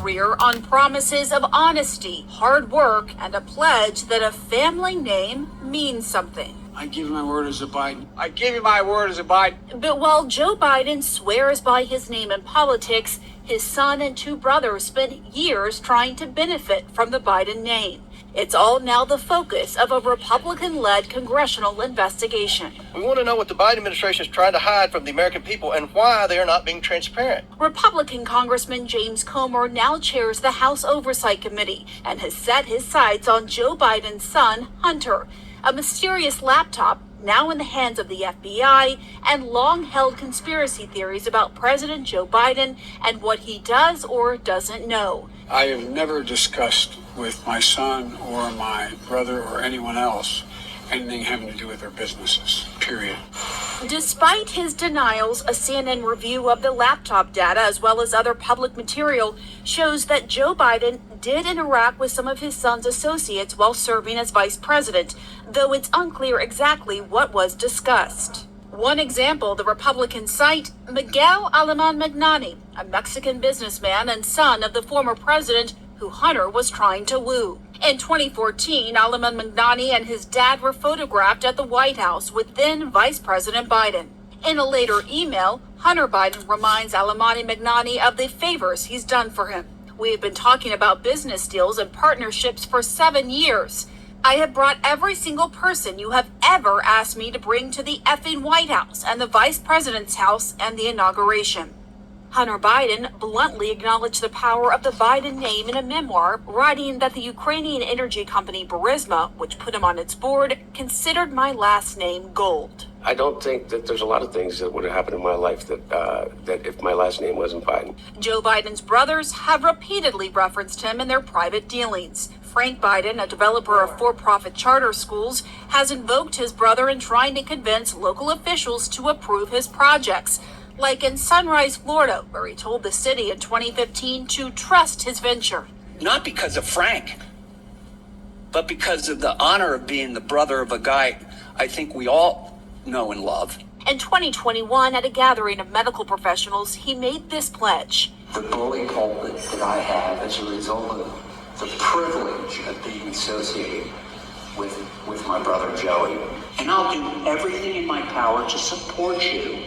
career on promises of honesty, hard work, and a pledge that a family name means something. I give you my word as a Biden. I give you my word as a Biden. But while Joe Biden swears by his name in politics, his son and two brothers spent years trying to benefit from the Biden name. It's all now the focus of a Republican-led congressional investigation. We want to know what the Biden administration is trying to hide from the American people and why they are not being transparent. Republican Congressman James Comer now chairs the House Oversight Committee and has set his sights on Joe Biden's son, Hunter, a mysterious laptop now in the hands of the FBI, and long-held conspiracy theories about President Joe Biden and what he does or doesn't know. I have never discussed with my son or my brother or anyone else anything having to do with their businesses, period. Despite his denials, a CNN review of the laptop data as well as other public material shows that Joe Biden did interact with some of his son's associates while serving as vice president, though it's unclear exactly what was discussed. One example, the Republican site, Miguel Alemán Magnani, a Mexican businessman and son of the former president who Hunter was trying to woo. In 2014, Alemán Magnani and his dad were photographed at the White House with then Vice President Biden. In a later email, Hunter Biden reminds Alemán Magnani of the favors he's done for him. We have been talking about business deals and partnerships for 7 years. I have brought every single person you have ever asked me to bring to the effing White House and the Vice President's house and the inauguration. Hunter Biden bluntly acknowledged the power of the Biden name in a memoir, writing that the Ukrainian energy company Burisma, which put him on its board, considered my last name gold. I don't think that there's a lot of things that would have happened in my life that if my last name wasn't Biden. Joe Biden's brothers have repeatedly referenced him in their private dealings. Frank Biden, a developer of for-profit charter schools, has invoked his brother in trying to convince local officials to approve his projects, like in Sunrise, Florida, where he told the city in 2015 to trust his venture. Not because of Frank, but because of the honor of being the brother of a guy I think we all know and love. In 2021, at a gathering of medical professionals, he made this pledge. The bully pulpit that I have as a result of the privilege of being associated with my brother Joey. And I'll do everything in my power to support you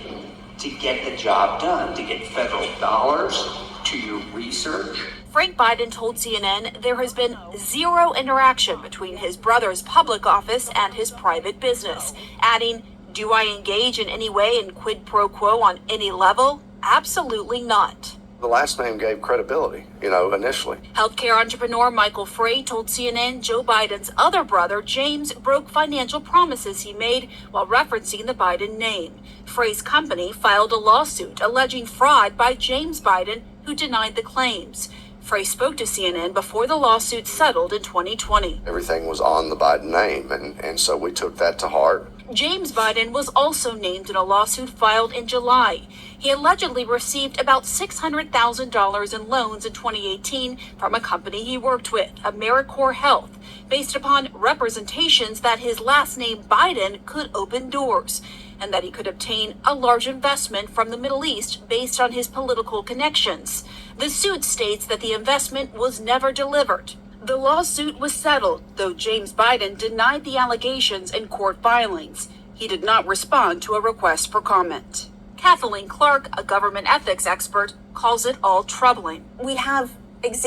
to get the job done, to get federal dollars to your research. Frank Biden told CNN there has been zero interaction between his brother's public office and his private business, adding, "Do I engage in any way in quid pro quo on any level? Absolutely not." The last name gave credibility, initially. Healthcare entrepreneur Michael Frey told CNN Joe Biden's other brother, James, broke financial promises he made while referencing the Biden name. Frey's company filed a lawsuit alleging fraud by James Biden, who denied the claims. Frey spoke to CNN before the lawsuit settled in 2020. Everything was on the Biden name, and so we took that to heart. James Biden was also named in a lawsuit filed in July. He allegedly received about $600,000 in loans in 2018 from a company he worked with, AmeriCorps Health, based upon representations that his last name Biden could open doors, and that he could obtain a large investment from the Middle East based on his political connections. The suit states that the investment was never delivered. The lawsuit was settled, though James Biden denied the allegations in court filings. He did not respond to a request for comment. Kathleen Clark, a government ethics expert, calls it all troubling. We have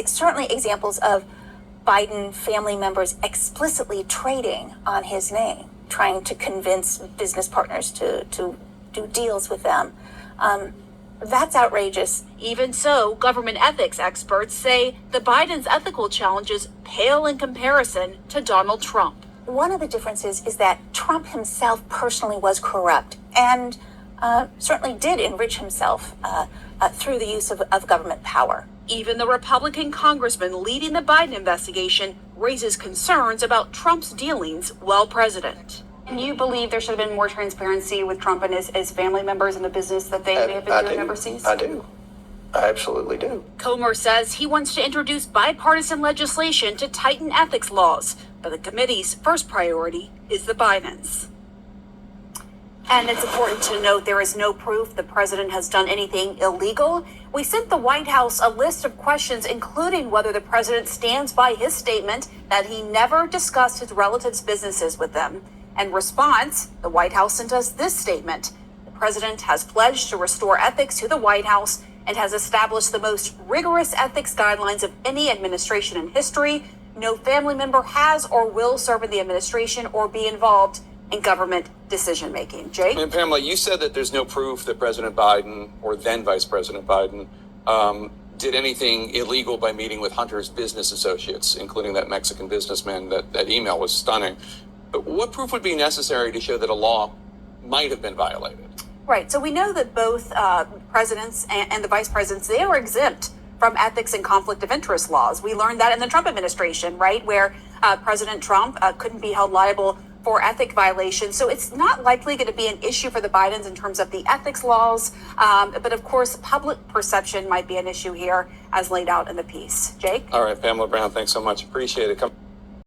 certainly examples of Biden family members explicitly trading on his name, trying to convince business partners to do deals with them. That's outrageous. Even so, government ethics experts say the Biden's ethical challenges pale in comparison to Donald Trump. One of the differences is that Trump himself personally was corrupt and certainly did enrich himself through the use of government power. Even the Republican congressman leading the Biden investigation raises concerns about Trump's dealings while president. And you believe there should have been more transparency with Trump and his family members in the business that they may have been doing overseas? I do. I absolutely do. Comer says he wants to introduce bipartisan legislation to tighten ethics laws, but the committee's first priority is the Bidens. And it's important to note there is no proof the president has done anything illegal. We sent the White House a list of questions, including whether the president stands by his statement that he never discussed his relatives' businesses with them. In response, the White House sent us this statement. The president has pledged to restore ethics to the White House and has established the most rigorous ethics guidelines of any administration in history. No family member has or will serve in the administration or be involved in government decision making. Jake? And Pamela, you said that there's no proof that President Biden or then Vice President Biden did anything illegal by meeting with Hunter's business associates, including that Mexican businessman. That email was stunning. But what proof would be necessary to show that a law might have been violated? Right. So we know that both presidents and the vice presidents, they are exempt from ethics and conflict of interest laws. We learned that in the Trump administration, right, where President Trump couldn't be held liable for ethic violations. So it's not likely going to be an issue for the Bidens in terms of the ethics laws. But of course, public perception might be an issue here as laid out in the piece. Jake? All right, Pamela Brown, thanks so much. Appreciate it.